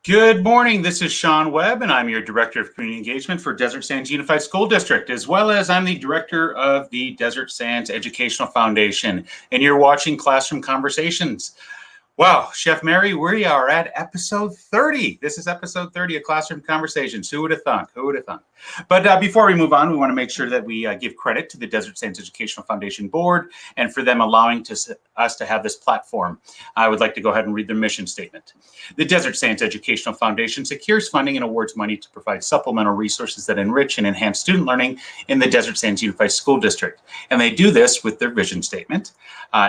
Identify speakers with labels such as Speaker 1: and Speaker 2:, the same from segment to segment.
Speaker 1: Good morning. This is Sean Webb, and I'm your Director of Community Engagement for Desert Sands Unified School District, as well as I'm the Director of the Desert Sands Educational Foundation, and you're watching Classroom Conversations. Wow, Chef Mary, we are at episode 30. This is episode 30 of Classroom Conversations. Who would have thunk? Who would have thunk? But before we move on, we want to make sure that we give credit to the Desert Sands Educational Foundation Board and for them allowing us to have this platform. I would like to go ahead and read their mission statement. The Desert Sands Educational Foundation secures funding and awards money to provide supplemental resources that enrich and enhance student learning in the Desert Sands Unified School District. And they do this with their vision statement.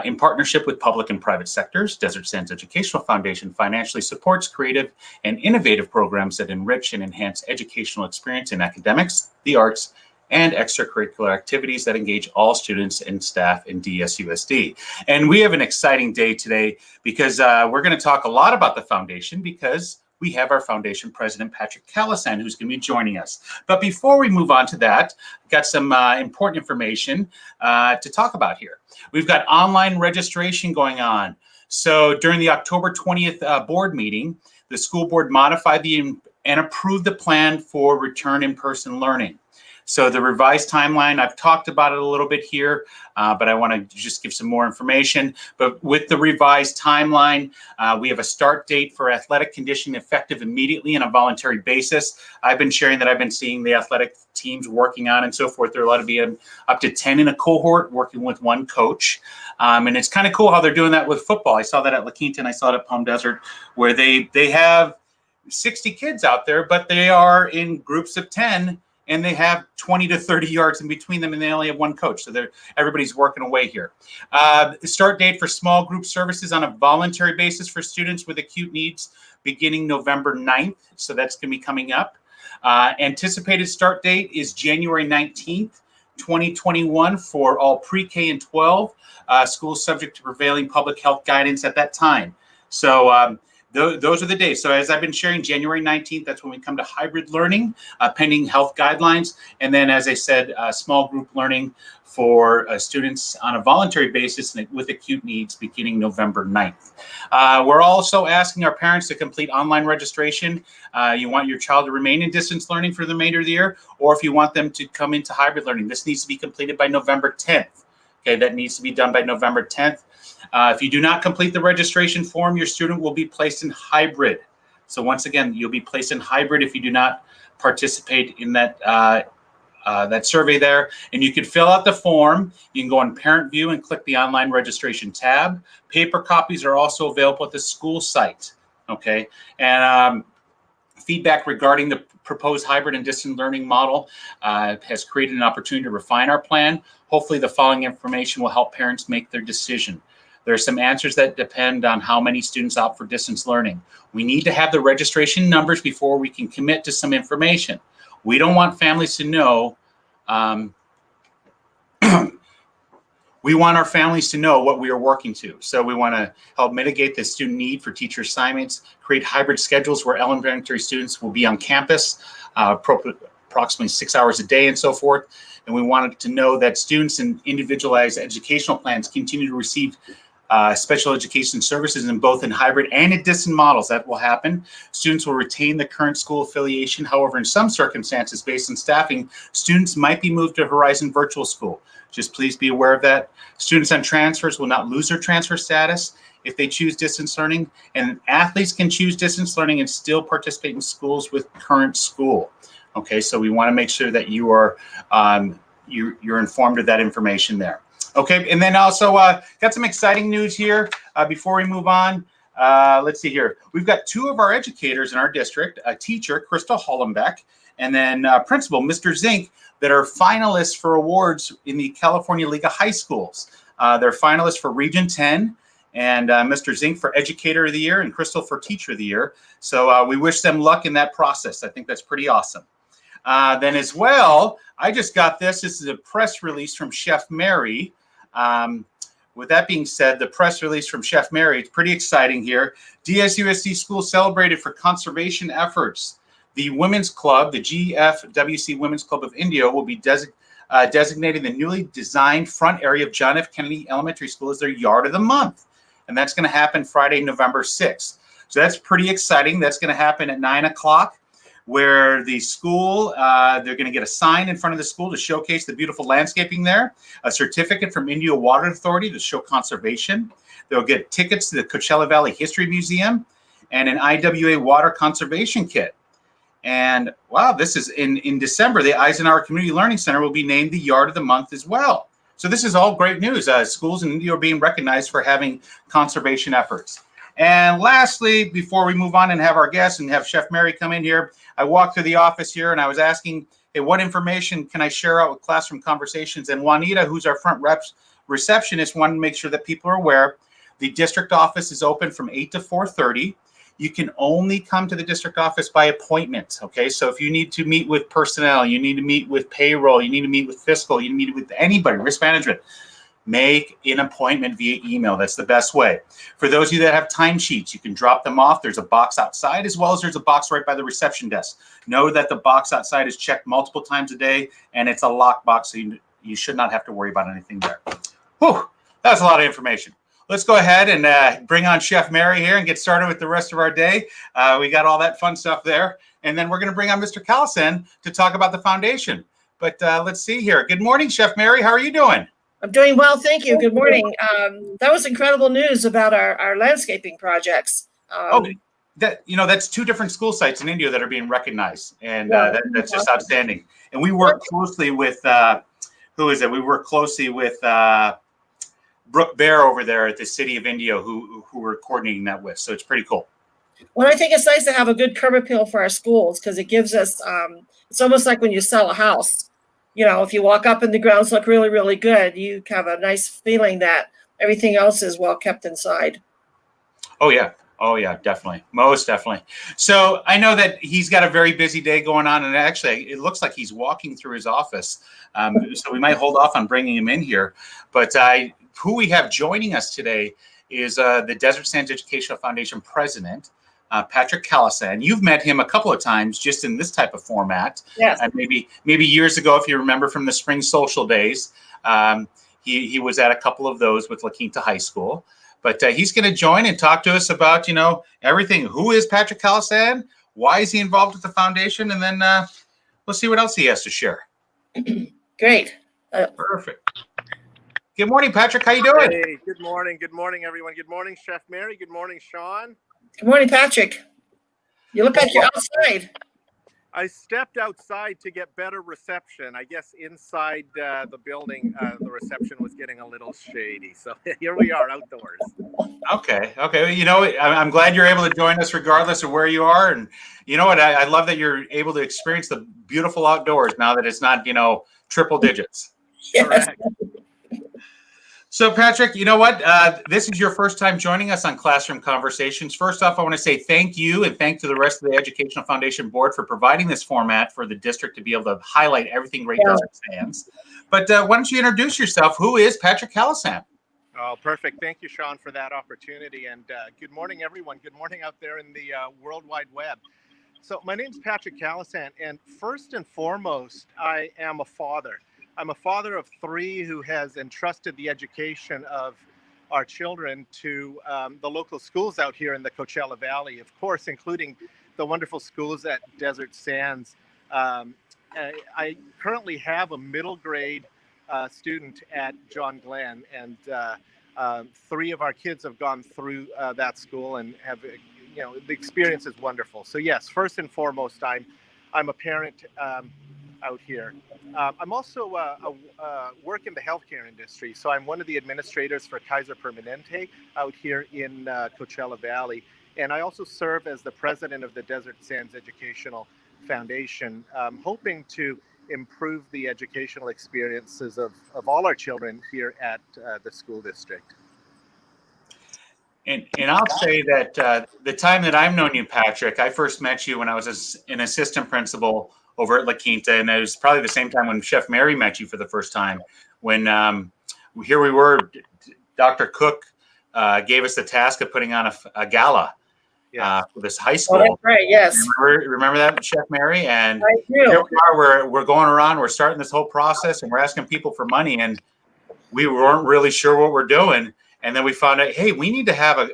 Speaker 1: In partnership with public and private sectors, Desert Sands Educational Foundation financially supports creative and innovative programs that enrich and enhance educational experience in academics, the arts, and extracurricular activities that engage all students and staff in DSUSD. And we have an exciting day today because we're going to talk a lot about the foundation because we have our foundation president, Patrick Callison, who's going to be joining us. But before we move on to that, I've got some important information to talk about here. We've got online registration going on. So during the October 20th board meeting, the school board modified and approved the plan for return in-person learning. So the revised timeline, I've talked about it a little bit here, but I want to just give some more information. But with the revised timeline, we have a start date for athletic conditioning effective immediately on a voluntary basis. I've been sharing that I've been seeing the athletic teams working on and so forth. They're allowed to be up to 10 in a cohort working with one coach. And it's kind of cool how they're doing that with football. I saw that at La Quinta and I saw it at Palm Desert, where they have 60 kids out there, but they are in groups of 10. And they have 20 to 30 yards in between them, and they only have one coach. So everybody's working away here. The start date for small group services on a voluntary basis for students with acute needs beginning November 9th. So that's going to be coming up. Anticipated start date is January 19th, 2021 for all pre-K and 12 schools subject to prevailing public health guidance at that time. So those are the days. So as I've been sharing, January 19th, that's when we come to hybrid learning, pending health guidelines. And then, as I said, small group learning for students on a voluntary basis with acute needs beginning November 9th. We're also asking our parents to complete online registration. You want your child to remain in distance learning for the remainder of the year, or if you want them to come into hybrid learning, this needs to be completed by November 10th. Okay, that needs to be done by November 10th. If you do not complete the registration form, your student will be placed in hybrid. So once again, you'll be placed in hybrid if you do not participate in that that survey there. And you can fill out the form. You can go on Parent View and click the online registration tab. Paper copies are also available at the school site. Okay, and feedback regarding the proposed hybrid and distance learning model has created an opportunity to refine our plan. Hopefully the following information will help parents make their decision. There are some answers that depend on how many students opt for distance learning. We need to have the registration numbers before we can commit to some information. We don't want families to know, we want our families to know what we are working to. So we want to help mitigate the student need for teacher assignments, create hybrid schedules where elementary students will be on campus approximately 6 hours a day and so forth. And we wanted to know that students in individualized educational plans continue to receive special education services in both in hybrid and in distance models. That will happen. Students will retain the current school affiliation. However, in some circumstances, based on staffing, students might be moved to Horizon Virtual School. Just please be aware of that. Students on transfers will not lose their transfer status if they choose distance learning, and athletes can choose distance learning and still participate in schools with current school. Okay, so we want to make sure that you are you're informed of that information there. Okay, and then also got some exciting news here before we move on. Let's see here. We've got two of our educators in our district, a teacher, Crystal Hollenbeck, and then principal, Mr. Zink, that are finalists for awards in the California League of High Schools. They're finalists for Region 10, and Mr. Zink for Educator of the Year and Crystal for Teacher of the Year. So we wish them luck in that process. I think that's pretty awesome. Then as well, I just got this. This is a press release from Chef Mary. With that being said, the press release from Chef Mary, it's pretty exciting here. DSUSD School celebrated for conservation efforts. The Women's Club, the GFWC Women's Club of India, will be designating the newly designed front area of John F. Kennedy Elementary School as their Yard of the Month. And that's going to happen Friday, November 6th. So that's pretty exciting. That's going to happen at 9 o'clock, where the school, they're going to get a sign in front of the school to showcase the beautiful landscaping there, a certificate from Indio Water Authority to show conservation. They'll get tickets to the Coachella Valley History Museum and an IWA water conservation kit. And wow, this is in December, the Eisenhower Community Learning Center will be named the Yard of the Month as well. So this is all great news. Schools in Indio are being recognized for having conservation efforts. And lastly, before we move on and have our guests and have Chef Mary come in here, I walked through the office here and I was asking, hey, what information can I share out with Classroom Conversations? And Juanita, who's our front receptionist, wanted to make sure that people are aware. The district office is open from 8 to 4:30. You can only come to the district office by appointment, okay? So if you need to meet with personnel, you need to meet with payroll, you need to meet with fiscal, you need to meet with anybody, risk management, make an appointment via email. That's the best way. For those of you that have timesheets, you can drop them off. There's a box outside, as well as there's a box right by the reception desk. Know that the box outside is checked multiple times a day, and it's a locked box, so you should not have to worry about anything there. Whew, that's a lot of information. Let's go ahead and bring on Chef Mary here and get started with the rest of our day. We got all that fun stuff there. And then we're going to bring on Mr. Callison to talk about the foundation. But let's see here. Good morning, Chef Mary. How are you doing?
Speaker 2: I'm doing well, thank you. Good morning. That was incredible news about our landscaping projects.
Speaker 1: That's two different school sites in India that are being recognized. And that's just outstanding. And we work closely with, who is it? We work closely with Brooke Bear over there at the City of Indio, who we're coordinating that with. So it's pretty cool.
Speaker 2: Well, I think it's nice to have a good curb appeal for our schools because it gives us, it's almost like when you sell a house. You know, if you walk up and the grounds look really, really good, you have a nice feeling that everything else is well kept inside.
Speaker 1: Oh, yeah. Oh, yeah, definitely. Most definitely. So I know that he's got a very busy day going on. And actually, it looks like he's walking through his office. So we might hold off on bringing him in here. But who we have joining us today is the Desert Sands Educational Foundation president, Patrick Callison. You've met him a couple of times just in this type of format.
Speaker 2: Yes.
Speaker 1: And maybe years ago, if you remember from the spring social days, he was at a couple of those with La Quinta High School. But he's going to join and talk to us about, everything. Who is Patrick Callison? Why is he involved with the foundation? And then we'll see what else he has to share.
Speaker 2: Great.
Speaker 1: Perfect. Good morning, Patrick. How you doing?
Speaker 3: Hey, good morning. Good morning, everyone. Good morning, Chef Mary. Good morning, Sean.
Speaker 2: Good morning, Patrick. You look like you're outside.
Speaker 3: I stepped outside to get better reception. I guess inside the building, the reception was getting a little shady. So here we are outdoors.
Speaker 1: Okay. I'm glad you're able to join us regardless of where you are. And you know what? I love that you're able to experience the beautiful outdoors now that it's not, triple digits.
Speaker 2: Yes.
Speaker 3: Correct.
Speaker 1: So, Patrick, you know what? This is your first time joining us on Classroom Conversations. First off, I want to say thank you and thank to the rest of the Educational Foundation Board for providing this format for the district to be able to highlight everything Great Desert Sands. But why don't you introduce yourself? Who is Patrick Callison?
Speaker 3: Oh, perfect. Thank you, Sean, for that opportunity. And good morning, everyone. Good morning out there in the World Wide Web. So my name's Patrick Callison, and first and foremost, I am a father. I'm a father of 3 who has entrusted the education of our children to the local schools out here in the Coachella Valley, of course, including the wonderful schools at Desert Sands. I currently have a middle grade student at John Glenn, and 3 of our kids have gone through that school and have, the experience is wonderful. So yes, first and foremost, I'm a parent out here. I'm also work in the healthcare industry. So I'm one of the administrators for Kaiser Permanente out here in Coachella Valley. And I also serve as the president of the Desert Sands Educational Foundation, hoping to improve the educational experiences of all our children here at the school district.
Speaker 1: And I'll say that the time that I've known you, Patrick, I first met you when I was an assistant principal over at La Quinta, and it was probably the same time when Chef Mary met you for the first time. When here we were, Dr. Cook gave us the task of putting on a gala for this high school.
Speaker 2: Oh, that's right. Yes.
Speaker 1: Remember that, Chef Mary? And
Speaker 2: I do.
Speaker 1: Here we are. We're going around. We're starting this whole process, and we're asking people for money, and we weren't really sure what we're doing. And then we found out, hey, we need to have a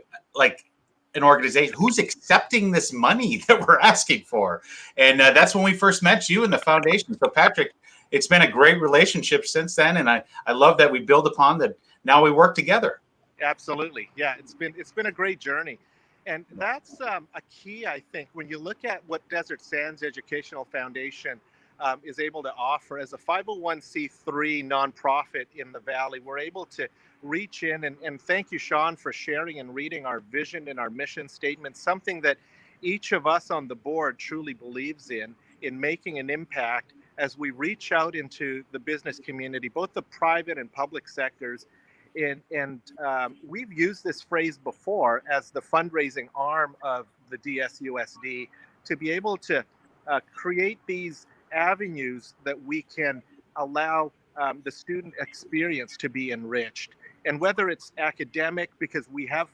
Speaker 1: an organization? Who's accepting this money that we're asking for? And that's when we first met you in the foundation. So Patrick, it's been a great relationship since then. And I love that we build upon that. Now we work together.
Speaker 3: Absolutely. Yeah, it's been a great journey. And that's a key, I think, when you look at what Desert Sands Educational Foundation is able to offer as a 501c3 nonprofit in the Valley. We're able to reach in and thank you, Sean, for sharing and reading our vision and our mission statement, something that each of us on the board truly believes in making an impact as we reach out into the business community, both the private and public sectors. And we've used this phrase before as the fundraising arm of the DSUSD to be able to create these avenues that we can allow the student experience to be enriched. And whether it's academic, because we have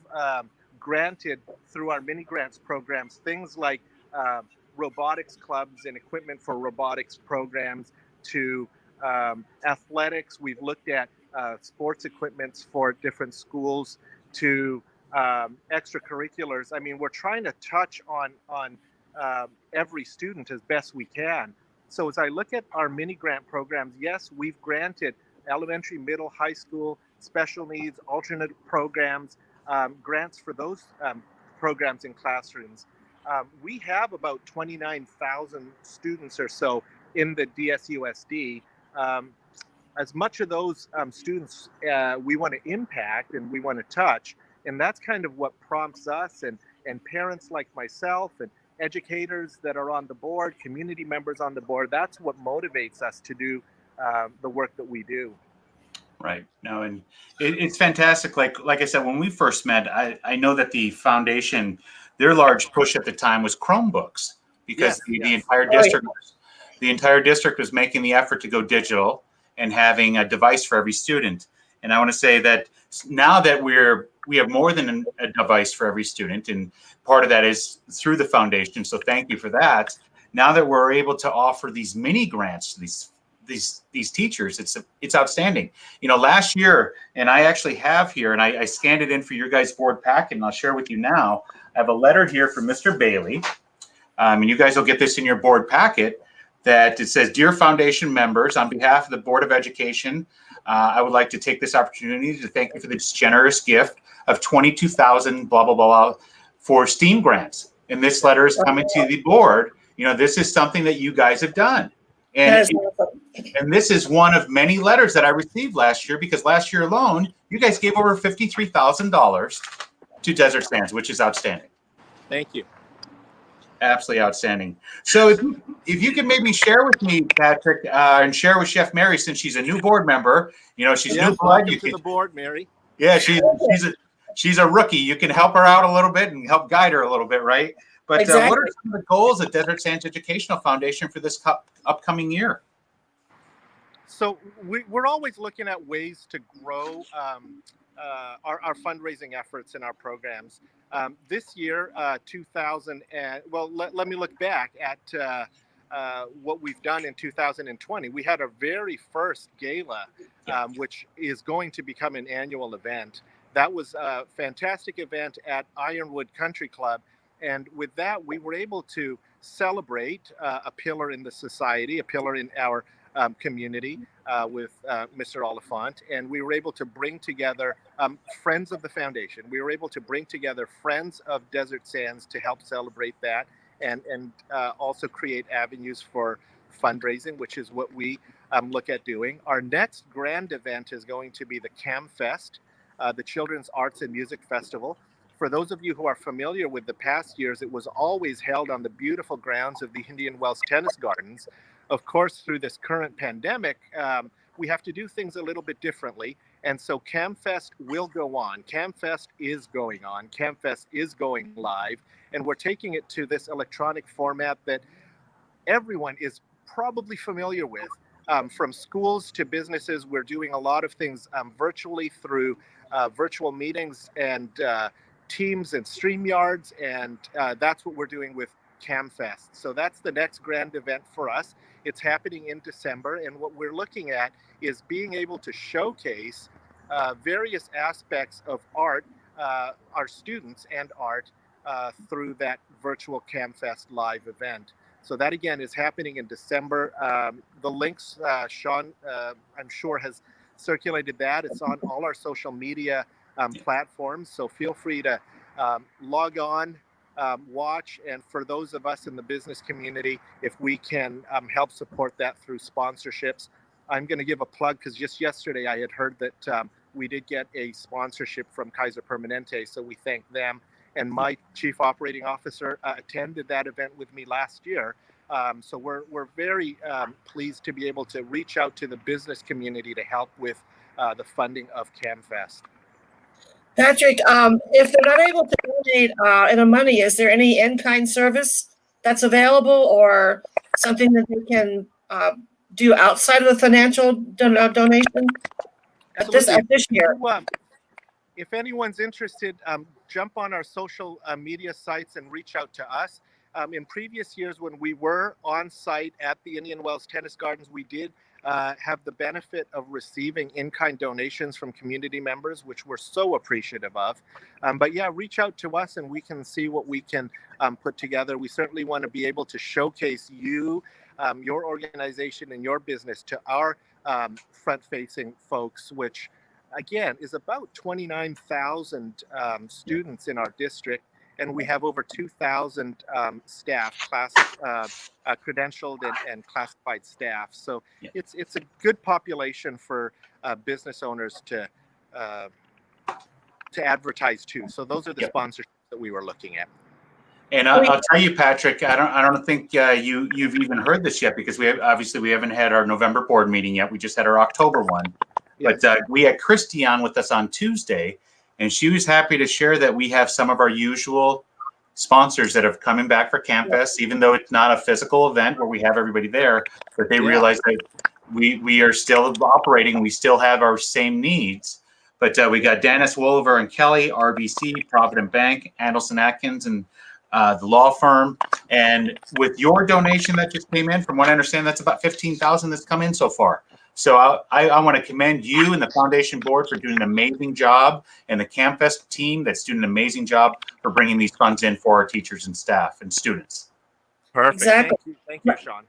Speaker 3: granted through our mini grants programs things like robotics clubs and equipment for robotics programs, to athletics. We've looked at sports equipments for different schools, to extracurriculars. I mean, we're trying to touch on every student as best we can. So as I look at our mini grant programs, yes, we've granted elementary, middle, high school, special needs, alternate programs, grants for those programs in classrooms. We have about 29,000 students or so in the DSUSD. As much of those students we want to impact and we want to touch. And that's kind of what prompts us and parents like myself and educators that are on the board, community members on the board. That's what motivates us to do the work that we do.
Speaker 1: Right. No, and it's fantastic. Like I said, when we first met, I know that the foundation, their large push at the time was Chromebooks, because the entire district was making the effort to go digital and having a device for every student. And I want to say that now that we have more than a device for every student, and part of that is through the foundation. So thank you for that. Now that we're able to offer these mini grants to these teachers, it's outstanding. You know, last year, and I actually have here, and I scanned it in for your guys' board packet, and I'll share with you now. I have a letter here from Mr. Bailey, and you guys will get this in your board packet. That it says, "Dear Foundation members, on behalf of the Board of Education, I would like to take this opportunity to thank you for this generous gift of 22,000 blah, blah, blah for STEAM grants. And this letter is coming to the board. You know, this is something that you guys have done. And this is one of many letters that I received last year, because last year alone, you guys gave over $53,000 to Desert Sands, which is outstanding.
Speaker 3: Thank you.
Speaker 1: Absolutely outstanding. So if you could maybe share with me, Patrick, and share with Chef Mary, since she's a new board member, you know, she's new blood.
Speaker 3: Welcome to the board, Mary.
Speaker 1: Yeah, she's a rookie. You can help her out a little bit and help guide her a little bit, right? But
Speaker 2: exactly.
Speaker 1: What are some of the goals at Desert Sands Educational Foundation for this upcoming year?
Speaker 3: So we're always looking at ways to grow our fundraising efforts and our programs. This year, let me look back at what we've done in 2020. We had our very first gala, which is going to become an annual event. That was a fantastic event at Ironwood Country Club. And with that, we were able to celebrate a pillar in the society, a pillar in our community with Mr. Oliphant. And we were able to bring together friends of the foundation. We were able to bring together friends of Desert Sands to help celebrate that, and also create avenues for fundraising, which is what we look at doing. Our next grand event is going to be the CamFest, the Children's Arts and Music Festival. For those of you who are familiar with the past years, it was always held on the beautiful grounds of the Indian Wells Tennis Gardens. Of course, through this current pandemic, we have to do things a little bit differently. And so CamFest will go on. CamFest is going on. CamFest is going live. And we're taking it to this electronic format that everyone is probably familiar with. From schools to businesses, we're doing a lot of things virtually through virtual meetings and Teams and StreamYards, and that's what we're doing with CamFest. So that's the next grand event for us. It's happening in December, and what we're looking at is being able to showcase various aspects of art, our students and art, through that virtual CamFest live event. So that again is happening in December. The links, Sean, I'm sure has circulated that. It's on all our social media platforms. So feel free to log on, watch, and for those of us in the business community, if we can help support that through sponsorships. I'm going to give a plug because just yesterday I had heard that we did get a sponsorship from Kaiser Permanente, so we thank them. And my chief operating officer attended that event with me last year. So we're very pleased to be able to reach out to the business community to help with the funding of CamFest.
Speaker 2: Patrick, if they're not able to donate any money, is there any in-kind service that's available or something that they can do outside of the financial donation at this year?
Speaker 3: If anyone's interested, jump on our social media sites and reach out to us. In previous years, when we were on site at the Indian Wells Tennis Gardens, we did have the benefit of receiving in-kind donations from community members, which we're so appreciative of. But yeah, reach out to us and we can see what we can put together. We certainly want to be able to showcase you, your organization and your business to our front-facing folks, which again is about 29,000 students in our district. And we have over 2,000 staff, credentialed and classified staff. So
Speaker 1: yeah,
Speaker 3: it's a good population for business owners to advertise to. So those are the sponsorships that we were looking at.
Speaker 1: And I'll tell you, Patrick, I don't think you've even heard this yet because we haven't had our November board meeting yet. We just had our October one. Yes. But we had Christy on with us on Tuesday, and she was happy to share that we have some of our usual sponsors that are coming back for CamFest, even though it's not a physical event where we have everybody there, but they realize that we are still operating, we still have our same needs. But we got Dennis Wolver and Kelly, RBC, Provident Bank, Anderson Atkins, and the law firm. And with your donation that just came in, from what I understand, that's about 15,000 that's come in so far. So I want to commend you and the foundation board for doing an amazing job, and the CamFest team that's doing an amazing job for bringing these funds in for our teachers and staff and students.
Speaker 3: Perfect.
Speaker 2: Exactly.
Speaker 3: Thank you, Sean.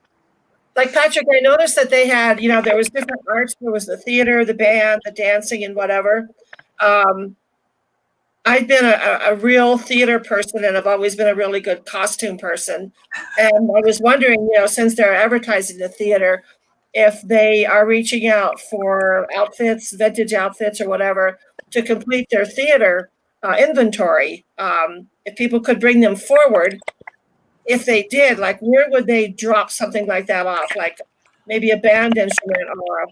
Speaker 2: Like Patrick, I noticed that they had, there was different arts. There was the theater, the band, the dancing, and whatever. I've been a real theater person, and I've always been a really good costume person. And I was wondering, since they're advertising the theater, if they are reaching out for outfits, vintage outfits or whatever, to complete their theater inventory. If people could bring them forward, if they did, like where would they drop something like that off? Like maybe a band instrument or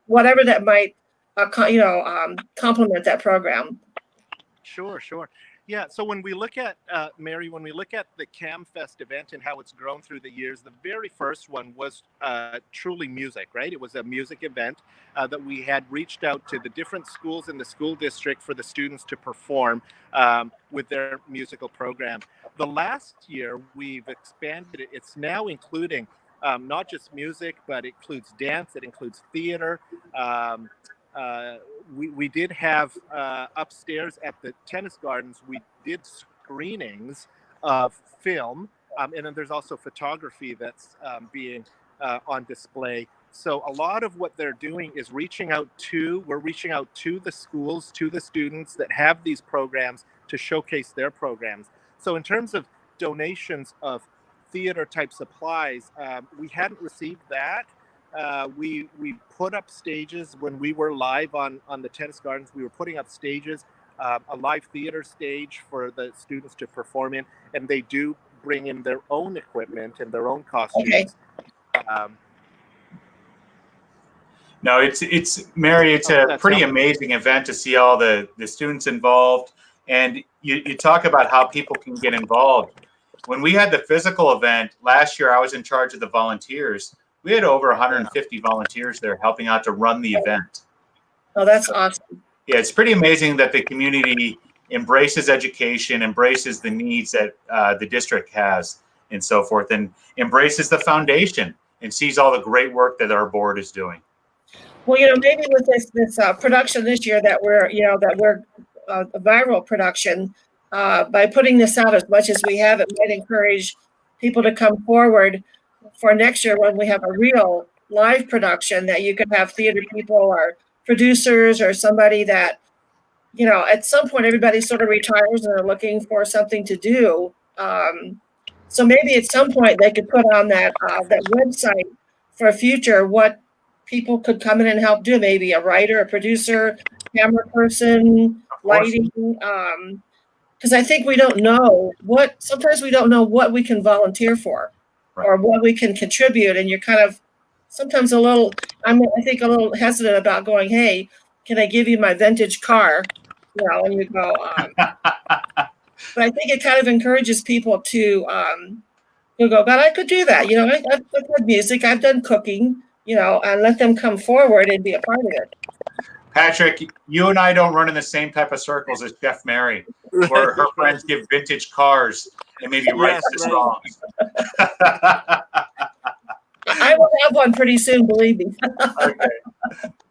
Speaker 2: whatever that might, complement that program.
Speaker 3: Sure. Yeah, so when we look at, Mary, when we look at the CamFest event and how it's grown through the years, the very first one was truly music, right? It was a music event that we had reached out to the different schools in the school district for the students to perform with their musical program. The last year, we've expanded it. It's now including not just music, but it includes dance, it includes theater. We did have upstairs at the tennis gardens, we did screenings of film, and then there's also photography that's being on display. So a lot of what they're doing is we're reaching out to the schools, to the students that have these programs to showcase their programs. So in terms of donations of theater type supplies, we hadn't received that. We put up stages when we were live on the tennis gardens. We were putting up stages, a live theater stage for the students to perform in, and they do bring in their own equipment and their own costumes.
Speaker 2: Okay.
Speaker 1: No, it's Mary, it's a pretty amazing event to see all the students involved. And you talk about how people can get involved. When we had the physical event last year, I was in charge of the volunteers. We had over 150 volunteers there helping out to run the event.
Speaker 2: Oh, that's awesome.
Speaker 1: Yeah, it's pretty amazing that the community embraces education, embraces the needs that the district has and so forth, and embraces the foundation and sees all the great work that our board is doing.
Speaker 2: Well, maybe with this production this year that we're a viral production, by putting this out as much as we have, it might encourage people to come forward for next year when we have a real live production, that you could have theater people or producers or somebody that, at some point everybody sort of retires and they're looking for something to do. So maybe at some point they could put on that website for future what people could come in and help do. Maybe a writer, a producer, camera person, lighting. Because I think sometimes we don't know what we can volunteer for,
Speaker 1: Right.
Speaker 2: or what we can contribute. And you're kind of sometimes I think a little hesitant about going, hey, can I give you my vintage car? And you go, but I think it kind of encourages people to go, God, I could do that. I've done music, I've done cooking, and let them come forward and be a part of it.
Speaker 1: Patrick, you and I don't run in the same type of circles as Chef Mary, where her friends give vintage cars and maybe write the songs.
Speaker 2: I will have one pretty soon, believe me.
Speaker 1: Okay.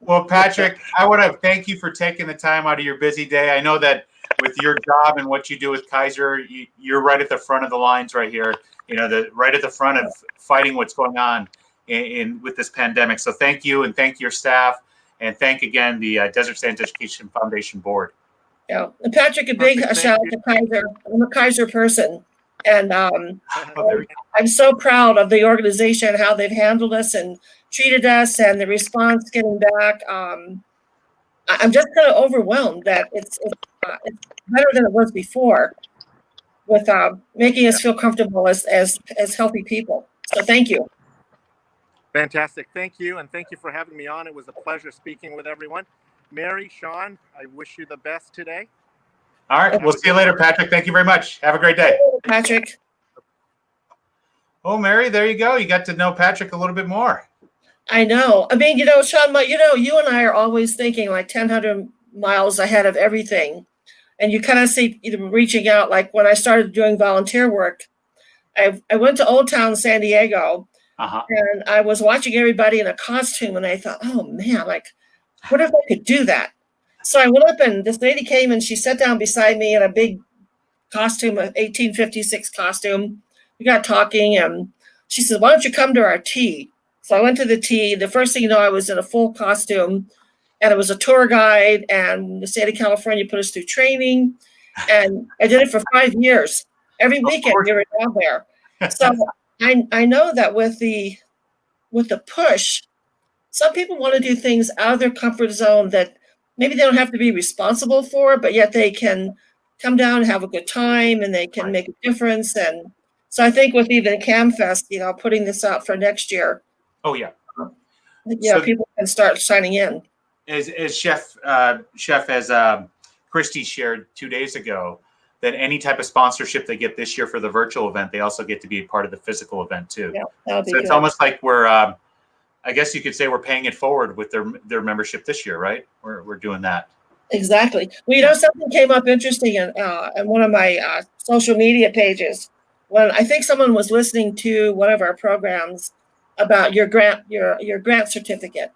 Speaker 1: Well, Patrick, I want to thank you for taking the time out of your busy day. I know that with your job and what you do with Kaiser, you're right at the front of the lines right here, right at the front of fighting what's going on with this pandemic. So thank you, and thank your staff, and thank again the Desert Sands Education Foundation Board.
Speaker 2: Yeah, and Patrick, a big shout out to Kaiser. I'm a Kaiser person, and I'm so proud of the organization, how they've handled us and treated us, and the response getting back. I'm just kind of overwhelmed that it's better than it was before, with making us feel comfortable as healthy people. So thank you.
Speaker 3: Fantastic. Thank you. And thank you for having me on. It was a pleasure speaking with everyone. Mary, Sean, I wish you the best today.
Speaker 1: All right. We'll see you later, Patrick. Thank you very much. Have a great day.
Speaker 2: Patrick.
Speaker 1: Oh, Mary, there you go. You got to know Patrick a little bit more.
Speaker 2: I know. I mean, Sean, you and I are always thinking like 100 miles ahead of everything. And you kind of see reaching out. Like when I started doing volunteer work, I went to Old Town San Diego, and I was watching everybody in a costume, and I thought, oh man, like, what if I could do that? So I went up, and this lady came, and she sat down beside me in a big costume, an 1856 costume. We got talking, and she said, why don't you come to our tea? So I went to the tea. The first thing you know, I was in a full costume, and it was a tour guide, and the state of California put us through training, and I did it for 5 years. Every weekend we were down there. So I know that with the push, some people want to do things out of their comfort zone that maybe they don't have to be responsible for, but yet they can come down and have a good time, and they can make a difference. And so I think with even CAMFest, putting this out for next year.
Speaker 1: Oh yeah.
Speaker 2: So people can start signing in.
Speaker 1: As Chef as Christy shared 2 days ago, that any type of sponsorship they get this year for the virtual event, they also get to be a part of the physical event too.
Speaker 2: Yeah,
Speaker 1: so it's almost like we're, I guess you could say we're paying it forward with their membership this year, right? We're doing that.
Speaker 2: Exactly. Well, something came up interesting in one of my social media pages when I think someone was listening to one of our programs about your grant certificate.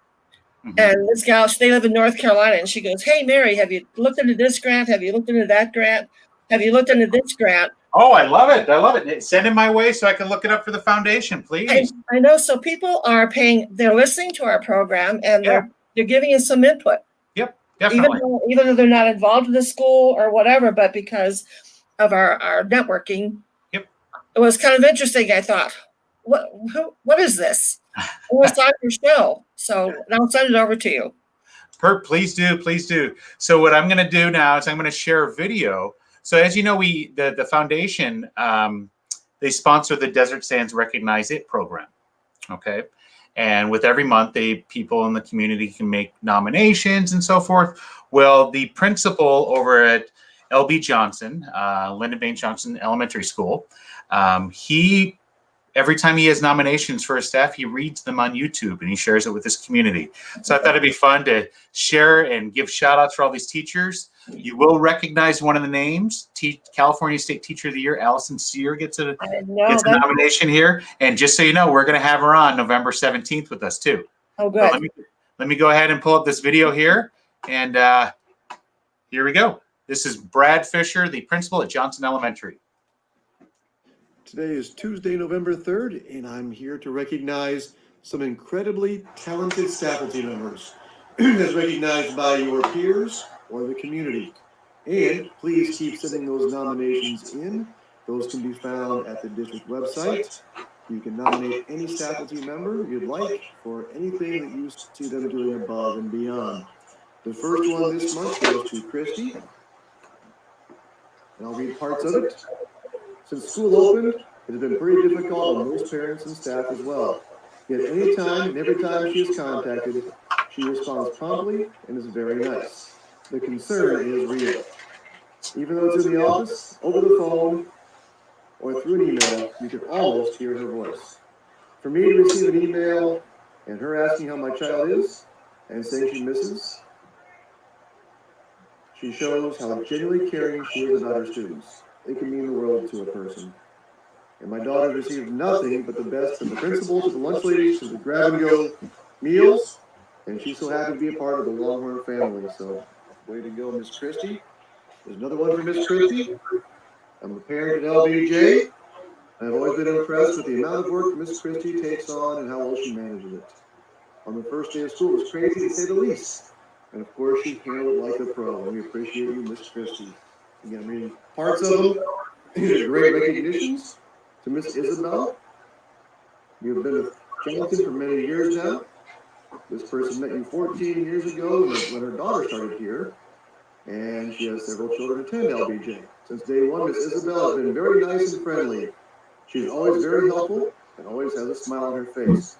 Speaker 2: Mm-hmm. And this gal, they live in North Carolina, and she goes, hey, Mary, have you looked into this grant? Have you looked into that grant? Have you looked into this grant?
Speaker 1: Oh, I love it. I love it. Send it my way so I can look it up for the foundation, please.
Speaker 2: I know. So people are they're listening to our program, and they're giving us some input.
Speaker 1: Yep, definitely.
Speaker 2: Even though they're not involved in the school or whatever, but because of our networking. Yep. It was kind of interesting. I thought, what is this? It was on your show. So I'll send it over to you.
Speaker 1: Please do. So what I'm going to do now is I'm going to share a video. So as you know, the foundation, they sponsor the Desert Sands Recognize It program. Okay. And with every month, people in the community can make nominations and so forth. Well, the principal over at LB Johnson, Lyndon Baines Johnson Elementary School, every time he has nominations for his staff, he reads them on YouTube and he shares it with his community. So I thought it'd be fun to share and give shout outs for all these teachers. You will recognize one of the names. California State Teacher of the Year, Allison Sear gets a nomination here. And just so you know, we're going to have her on November 17th with us too.
Speaker 2: Oh, good.
Speaker 1: So let me go ahead and pull up this video here. And here we go. This is Brad Fisher, the principal at Johnson Elementary.
Speaker 4: Today is Tuesday, November 3rd, and I'm here to recognize some incredibly talented faculty members as recognized by your peers or the community. And please keep sending those nominations in. Those can be found at the district website. You can nominate any faculty member you'd like for anything that you see them doing above and beyond. The first one this month goes to Christy, and I'll read parts of it. Since school opened, it has been pretty difficult on most parents and staff as well. Yet anytime and every time she is contacted, she responds promptly and is very nice. The concern is real. Even though it's in the office, over the phone, or through an email, you can almost hear her voice. For me to receive an email and her asking how my child is and saying she misses, she shows how genuinely caring she is about her students. It can mean the world to a person. And my daughter received nothing but the best from the principal to the lunch ladies to the grab-and-go meals, and she's so happy to be a part of the Longhorn family. So, way to go, Miss Christie. There's another one for Miss Christie. I'm a parent at LBJ. I've always been impressed with the amount of work Miss Christie takes on and how well she manages it. On the first day of school, it was crazy to say the least. And of course, she handled it like a pro, and we appreciate you, Miss Christie. Again, I'm reading parts of them. These are great recognitions. To Miss Isabel, you've been with Johnson for many years now. This person met you 14 years ago when her daughter started here, and she has several children attend LBJ. Since day one, Miss Isabel has been very nice and friendly. She's always very helpful and always has a smile on her face.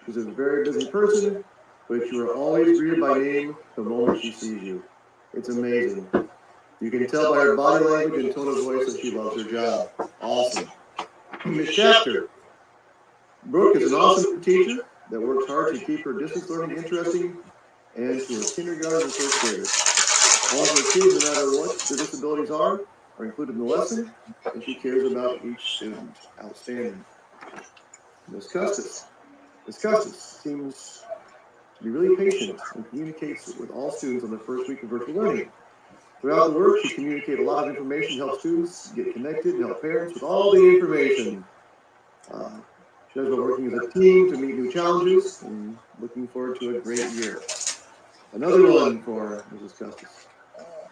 Speaker 4: She's a very busy person, but you are always greeted by name the moment she sees you. It's amazing. You can tell by her body language and tone of voice that she loves her job. Awesome. Ms. Shafter. Brooke is an awesome teacher that works hard to keep her distance learning interesting and to her kindergarten and first graders. All of her kids, no matter what their disabilities are included in the lesson, and she cares about each student. Outstanding. Ms. Custis. Ms. Custis seems to be really patient and communicates with all students on the first week of virtual learning. Throughout the work, she communicates a lot of information to help students get connected and help parents with all the information. She does well working as a team to meet new challenges and looking forward to a great year. Another one for Mrs. Custis.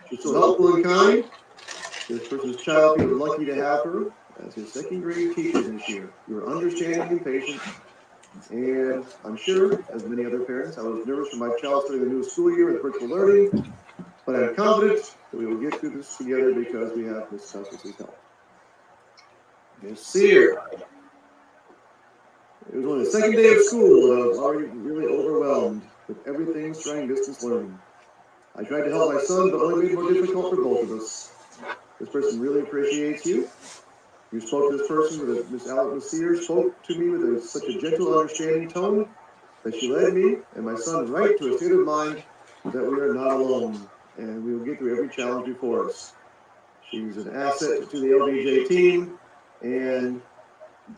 Speaker 4: She's so helpful and kind. This person's child feels lucky to have her as his second grade teacher this year. You are understanding and patient. And I'm sure, as many other parents, I was nervous for my child starting the new school year with virtual learning. But I'm confident that we will get through this together because we have Ms. Custis' help. Ms. Sear. It was only the second day of school, and I was already really overwhelmed with everything trying distance learning. I tried to help my son, but only made it more difficult for both of us. This person really appreciates you. You spoke to this person, Ms. Alex Sear spoke to me with such a gentle, understanding tone that she led me and my son right to a state of mind that we are not alone. And we will get through every challenge before us. She's an asset to the LBJ team, and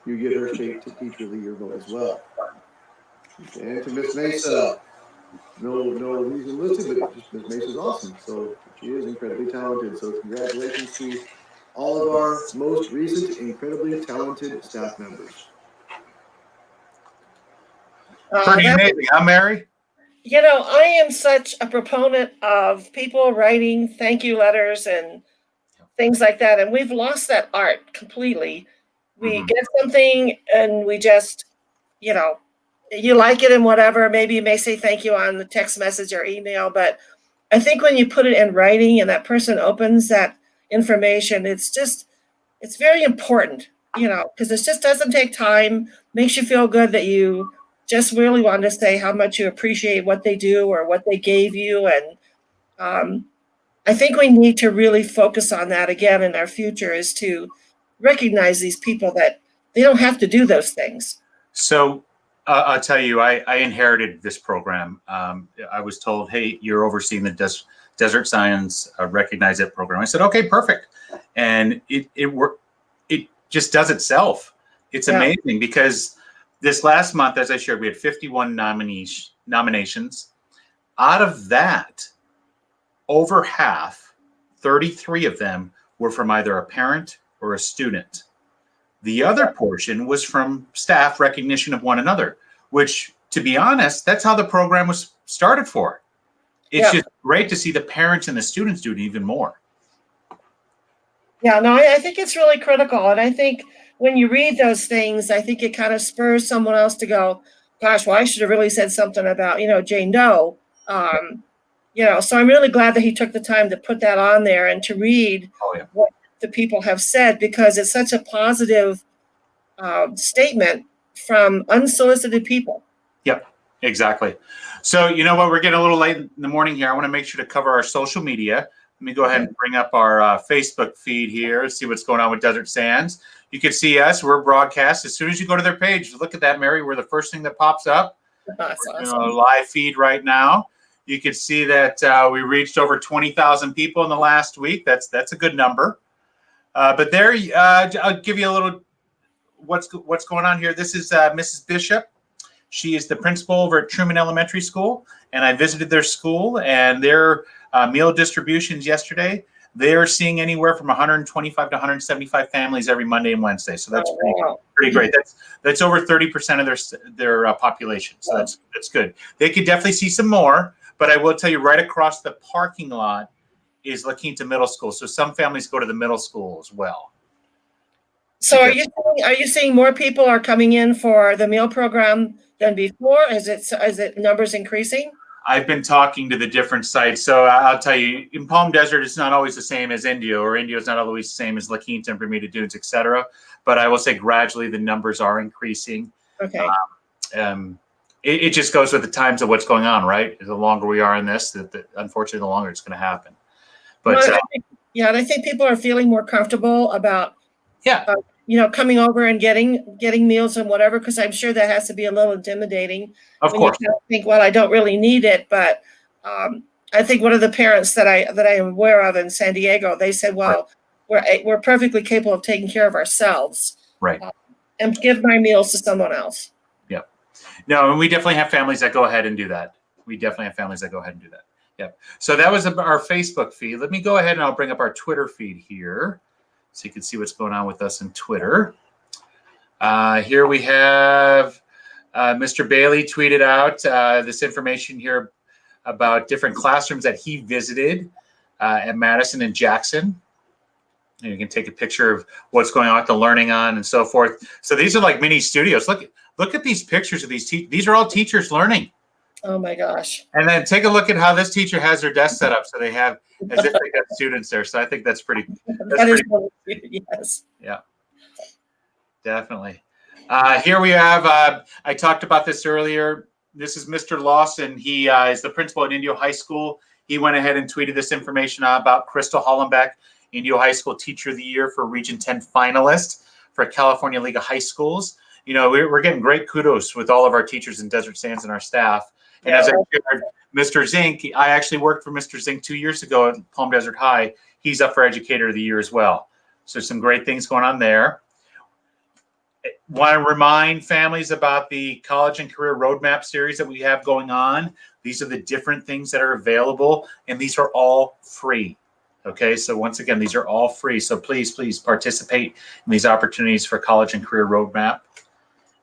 Speaker 4: you get her state teacher of the year vote as well. And to Miss Mesa, no reason listed, but just Miss Mesa's awesome. So she is incredibly talented. So congratulations to all of our most recent incredibly talented staff members.
Speaker 1: Pretty amazing, huh, Mary?
Speaker 2: You know, I am such a proponent of people writing thank you letters and things like that. And we've lost that art completely. We get something and we just, you know, you like it and whatever. Maybe you may say thank you on the text message or email. But I think when you put it in writing and that person opens that information, it's very important, you know, because it just doesn't take time, makes you feel good that you just really want to say how much you appreciate what they do or what they gave you. And I think we need to really focus on that again in our future, is to recognize these people that they don't have to do those things.
Speaker 1: So I'll tell you, I inherited this program. I was told, hey, you're overseeing the Desert Science Recognize It program. I said, okay, perfect. And it just does itself. It's amazing because this last month, as I shared, we had 51 nominations. Out of that, over half 33 of them were from either a parent or a student. The other portion was from staff recognition of one another, which, to be honest, that's how the program was started for. It's just great to see the parents and the students do it even more.
Speaker 2: Yeah, no, I think it's really critical. And I think when you read those things, I think it kind of spurs someone else to go, gosh, well, I should have really said something about, Jane Doe. So I'm really glad that he took the time to put that on there and to read what the people have said, because it's such a positive statement from unsolicited people.
Speaker 1: Yep, exactly. So you know what, we're getting a little late in the morning here. I want to make sure to cover our social media. Let me go ahead and bring up our Facebook feed here, see what's going on with Desert Sands. You can see us. We're broadcast. As soon as you go to their page, look at that, Mary. We're the first thing that pops up.
Speaker 2: That's
Speaker 1: We're
Speaker 2: awesome.
Speaker 1: doing a live feed right now. You can see that we reached over 20,000 people in the last week. That's a good number. But there, I'll give you a little what's going on here. This is Mrs. Bishop. She is the principal over at Truman Elementary School, and I visited their school and their meal distributions yesterday. They're seeing anywhere from 125 to 175 families every Monday and Wednesday. So that's pretty great. That's over 30% of their population. So that's good. They could definitely see some more, but I will tell you, right across the parking lot is La Quinta Middle School. So some families go to the middle school as well.
Speaker 2: So are you seeing more people are coming in for the meal program than before? Is it numbers increasing?
Speaker 1: I've been talking to the different sites. So I'll tell you, in Palm Desert, it's not always the same as Indio, or Indio is not always the same as La Quinta and Bermuda Dunes, et cetera. But I will say gradually the numbers are increasing.
Speaker 2: Okay.
Speaker 1: It just goes with the times of what's going on, right? The longer we are in this, unfortunately, the longer it's going to happen. But
Speaker 2: and I think people are feeling more comfortable about coming over and getting meals and whatever, because I'm sure that has to be a little intimidating.
Speaker 1: Of course.
Speaker 2: You think, well, I don't really need it, but I think one of the parents that I am aware of in San Diego, they said, well, we're perfectly capable of taking care of ourselves,
Speaker 1: right,
Speaker 2: and give my meals to someone else.
Speaker 1: Yeah, no, and we definitely have families that go ahead and do that. Yep. So that was our Facebook feed. Let me go ahead and I'll bring up our Twitter feed here, so you can see what's going on with us in Twitter. Here we have Mr. Bailey tweeted out this information here about different classrooms that he visited at Madison and Jackson. And you can take a picture of what's going on with the learning on and so forth. So these are like mini studios. Look at these pictures of these. These are all teachers learning.
Speaker 2: Oh my gosh.
Speaker 1: And then take a look at how this teacher has their desk set up. So they have as if they got students there. So I think that's pretty.
Speaker 2: Yes.
Speaker 1: Yeah, definitely. Here we have, I talked about this earlier. This is Mr. Lawson. He is the principal at Indio High School. He went ahead and tweeted this information out about Crystal Hollenbeck, Indio High School Teacher of the Year for Region 10 finalist for California League of High Schools. You know, we're getting great kudos with all of our teachers in Desert Sands and our staff. And as I shared, Mr. Zink, I actually worked for Mr. Zink 2 years ago at Palm Desert High. He's up for Educator of the Year as well. So some great things going on there. Want to remind families about the College and Career Roadmap series that we have going on. These are the different things that are available, and these are all free. Okay, so once again, these are all free. So please participate in these opportunities for College and Career Roadmap.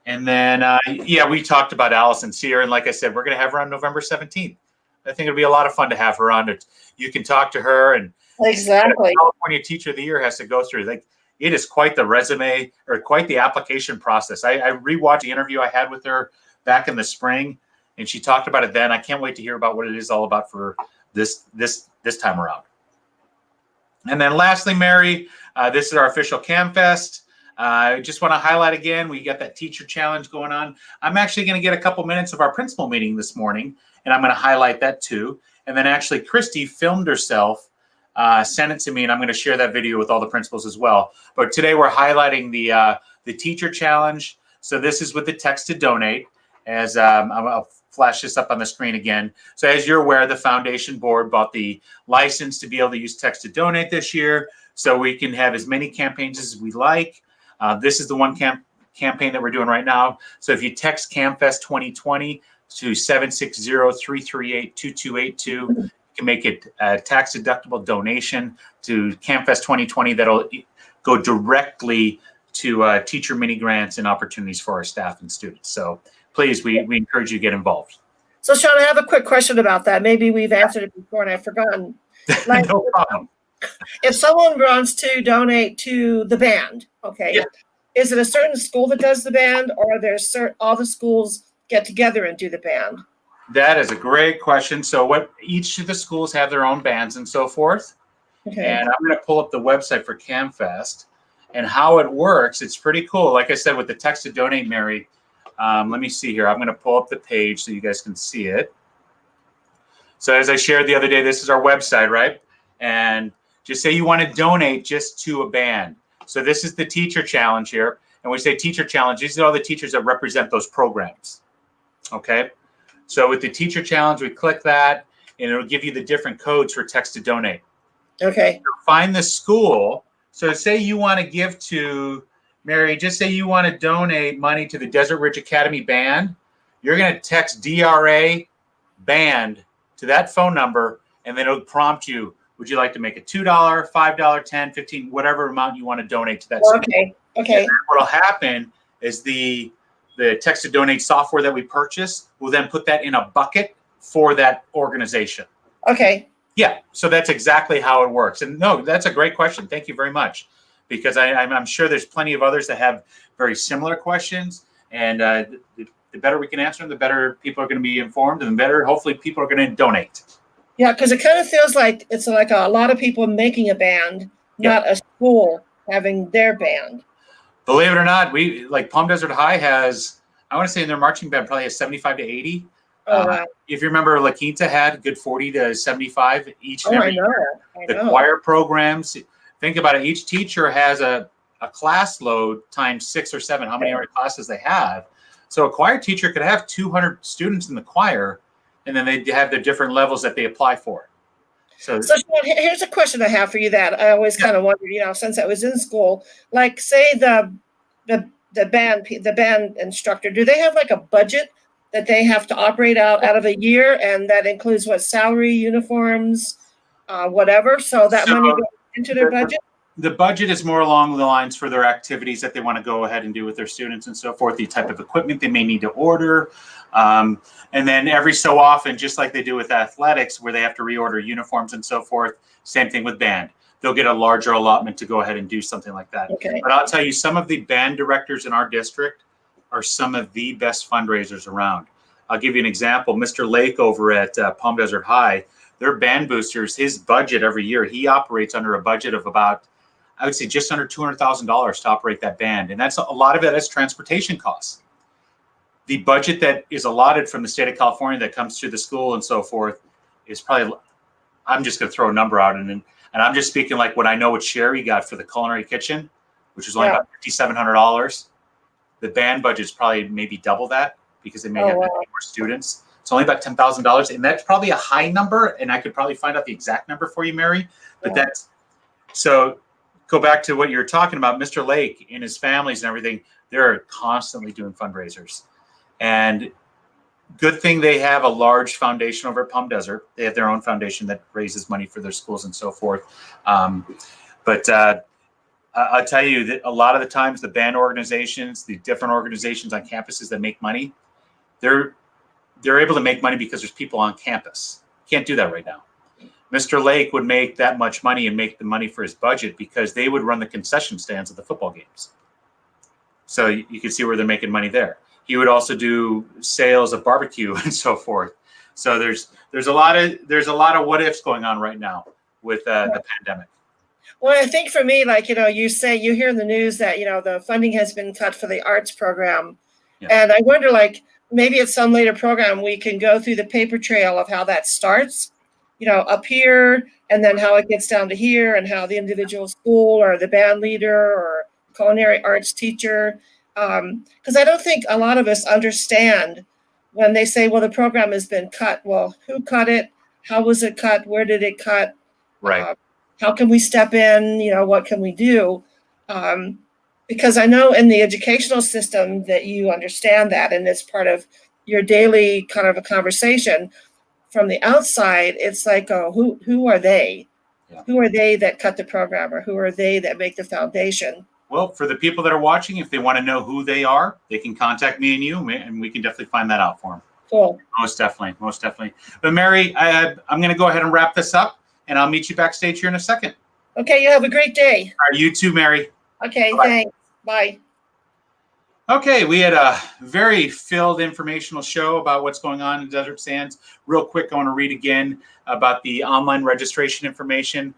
Speaker 1: And then, we talked about Allison Sear, and like I said, we're going to have her on November 17th. I think it'll be a lot of fun to have her on. You can talk to her, and
Speaker 2: exactly.
Speaker 1: California Teacher of the Year has to go through. Like, it is quite the resume or quite the application process. I rewatched the interview I had with her back in the spring, and she talked about it then. I can't wait to hear about what it is all about for this time around. And then lastly, Mary, this is our official CamFest. I just want to highlight again, we got that teacher challenge going on. I'm actually going to get a couple minutes of our principal meeting this morning, and I'm going to highlight that too. And then actually Christy filmed herself, sent it to me, and I'm going to share that video with all the principals as well. But today we're highlighting the teacher challenge. So this is with the text to donate, as I'll flash this up on the screen again. So as you're aware, the foundation board bought the license to be able to use text to donate this year, so we can have as many campaigns as we like. This is the one campaign that we're doing right now. So if you text CamFest 2020 to 760-338-2282, you can make it a tax-deductible donation to CAMFest 2020 that'll go directly to teacher mini grants and opportunities for our staff and students. So please, we encourage you to get involved.
Speaker 2: So Sean, I have a quick question about that. Maybe we've answered it before and I've forgotten. Like,
Speaker 1: No problem.
Speaker 2: if someone wants to donate to the band, okay,
Speaker 1: Yeah.
Speaker 2: is it a certain school that does the band, or are there all the schools get together and do the band?
Speaker 1: That is a great question. So what each of the schools have their own bands and so forth.
Speaker 2: Okay.
Speaker 1: And I'm going to pull up the website for CAMFest and how it works. It's pretty cool. Like I said, with the text to donate, Mary, let me see here. I'm going to pull up the page so you guys can see it. So as I shared the other day, this is our website, right? And just say you want to donate just to a band. So this is the teacher challenge here. And we say teacher challenge, these are all the teachers that represent those programs. Okay. So with the teacher challenge, we click that and it'll give you the different codes for text to donate.
Speaker 2: Okay.
Speaker 1: Find the school. So say you want to give to, Mary, just say you want to donate money to the Desert Ridge Academy Band. You're going to text DRA band to that phone number, and then it'll prompt you, would you like to make a $2, $5, $10, $15, whatever amount you want to donate to that school.
Speaker 2: Okay. Okay.
Speaker 1: What will happen is the text to donate software that we purchase will then put that in a bucket for that organization.
Speaker 2: Okay.
Speaker 1: Yeah, so that's exactly how it works. And no, that's a great question. Thank you very much, because I'm sure there's plenty of others that have very similar questions. And the better we can answer them, the better people are going to be informed, and the better, hopefully, people are going to donate.
Speaker 2: Yeah, because it kind of feels like it's like a lot of people making a band, not a school having their band.
Speaker 1: Believe it or not, we like Palm Desert High has, I want to say in their marching band probably has 75 to 80.
Speaker 2: Oh, wow.
Speaker 1: If you remember, La Quinta had good 40 to 75 each and every year.
Speaker 2: I know.
Speaker 1: Choir programs, think about it. Each teacher has a class load times 6 or 7, how many other classes they have. So a choir teacher could have 200 students in the choir, and then they have their different levels that they apply for. So
Speaker 2: Sean, here's a question I have for you that I always kind of wondered, since I was in school, like say the band instructor, do they have like a budget that they have to operate out of a year, and that includes what, salary, uniforms, whatever, so that money goes into their budget?
Speaker 1: The budget is more along the lines for their activities that they want to go ahead and do with their students and so forth, the type of equipment they may need to order. And then every so often, just like they do with athletics, where they have to reorder uniforms and so forth, same thing with band. They'll get a larger allotment to go ahead and do something like that.
Speaker 2: Okay.
Speaker 1: But I'll tell you, some of the band directors in our district are some of the best fundraisers around. I'll give you an example. Mr. Lake over at Palm Desert High, their band boosters, his budget every year, he operates under a budget of about, I would say, just under $200,000 to operate that band. And that's a lot of it is transportation costs. The budget that is allotted from the state of California that comes through the school and so forth is probably, I'm just going to throw a number out, and I'm just speaking like what I know what Sherry got for the culinary kitchen, which is only about $5,700. The band budget is probably maybe double that, because they may have more students. It's only about $10,000, and that's probably a high number. And I could probably find out the exact number for you, Mary. But that's so. Go back to what you were talking about, Mr. Lake and his families and everything. They're constantly doing fundraisers, and good thing they have a large foundation over at Palm Desert. They have their own foundation that raises money for their schools and so forth. But I'll tell you that a lot of the times the band organizations, the different organizations on campuses that make money, they're able to make money because there's people on campus. Can't do that right now. Mr. Lake would make that much money and make the money for his budget because they would run the concession stands at the football games. So you can see where they're making money there. He would also do sales of barbecue and so forth. So there's a lot of what ifs going on right now with the pandemic.
Speaker 2: Well, I think for me, like, you hear in the news that, the funding has been cut for the arts program.
Speaker 1: Yeah.
Speaker 2: And I wonder, like, maybe at some later program, we can go through the paper trail of how that starts, up here, and then how it gets down to here, and how the individual school or the band leader or culinary arts teacher, because I don't think a lot of us understand when they say, well, the program has been cut. Well, who cut it? How was it cut? Where did it cut?
Speaker 1: Right.
Speaker 2: How can we step in? What can we do? Because I know in the educational system that you understand that, and it's part of your daily kind of a conversation. from the outside, it's like, oh, who are they?
Speaker 1: Yeah.
Speaker 2: Who are they that cut the program, or who are they that make the foundation?
Speaker 1: Well, for the people that are watching, if they want to know who they are, they can contact me and you, and we can definitely find that out for them.
Speaker 2: Cool.
Speaker 1: Most definitely, most definitely. But Mary, I'm going to go ahead and wrap this up, and I'll meet you backstage here in a second.
Speaker 2: Okay, you have a great day.
Speaker 1: All right, you too, Mary.
Speaker 2: Okay,
Speaker 1: Bye-bye.
Speaker 2: thanks. Bye.
Speaker 1: Okay, we had a very filled informational show about what's going on in Desert Sands. Real quick, I want to read again about the online registration information.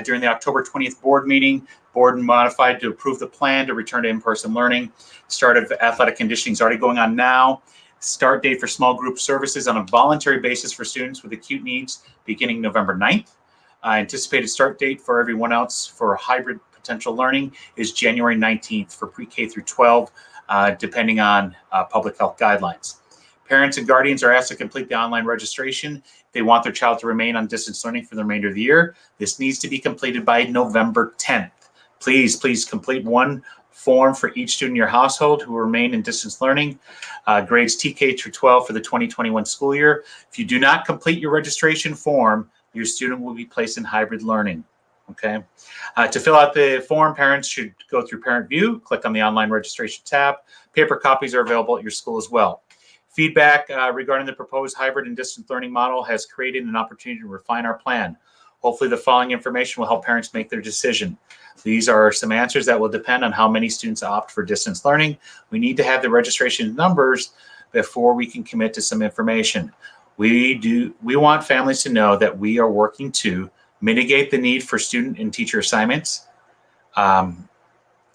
Speaker 1: During the October 20th board meeting, board modified to approve the plan to return to in-person learning. Start of athletic conditioning is already going on now. Start date for small group services on a voluntary basis for students with acute needs beginning November 9th. Anticipated start date for everyone else for hybrid potential learning is January 19th for pre-K through 12, depending on public health guidelines. Parents and guardians are asked to complete the online registration if they want their child to remain on distance learning for the remainder of the year. This needs to be completed by November 10th. Please complete one form for each student in your household who will remain in distance learning, grades TK through 12 for the 2021 school year. If you do not complete your registration form, your student will be placed in hybrid learning. Okay. To fill out the form, parents should go through Parent View, click on the online registration tab. Paper copies are available at your school as well. Feedback regarding the proposed hybrid and distance learning model has created an opportunity to refine our plan. Hopefully the following information will help parents make their decision. These are some answers that will depend on how many students opt for distance learning. We need to have the registration numbers before we can commit to some information. We want families to know that we are working to mitigate the need for student and teacher assignments,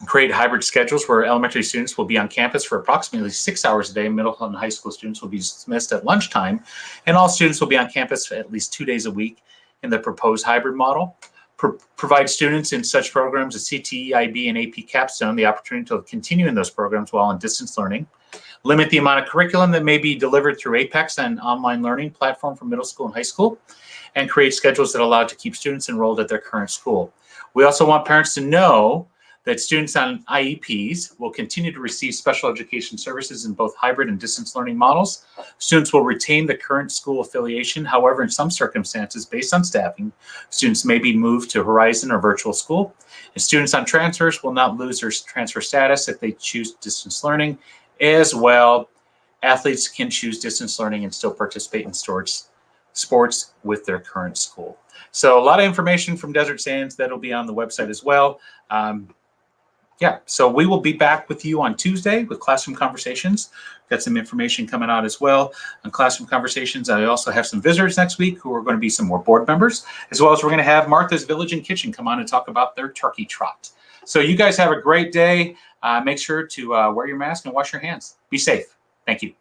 Speaker 1: create hybrid schedules where elementary students will be on campus for approximately 6 hours a day. Middle and high school students will be dismissed at lunchtime, and all students will be on campus for at least 2 days a week in the proposed hybrid model. Provide students in such programs as CTE, IB, and AP Capstone the opportunity to continue in those programs while in distance learning. Limit the amount of curriculum that may be delivered through Apex and online learning platform for middle school and high school, and create schedules that allow to keep students enrolled at their current school. We also want parents to know that students on IEPs will continue to receive special education services in both hybrid and distance learning models. Students will retain the current school affiliation. However, in some circumstances, based on staffing, students may be moved to Horizon or virtual school. And students on transfers will not lose their transfer status if they choose distance learning. As well, athletes can choose distance learning and still participate in sports with their current school. So a lot of information from Desert Sands that'll be on the website as well. So we will be back with you on Tuesday with Classroom Conversations. Got some information coming out as well on Classroom Conversations. I also have some visitors next week who are going to be some more board members, as well as we're going to have Martha's Village and Kitchen come on and talk about their turkey trot. So you guys have a great day. Make sure to wear your mask and wash your hands. Be safe. Thank you.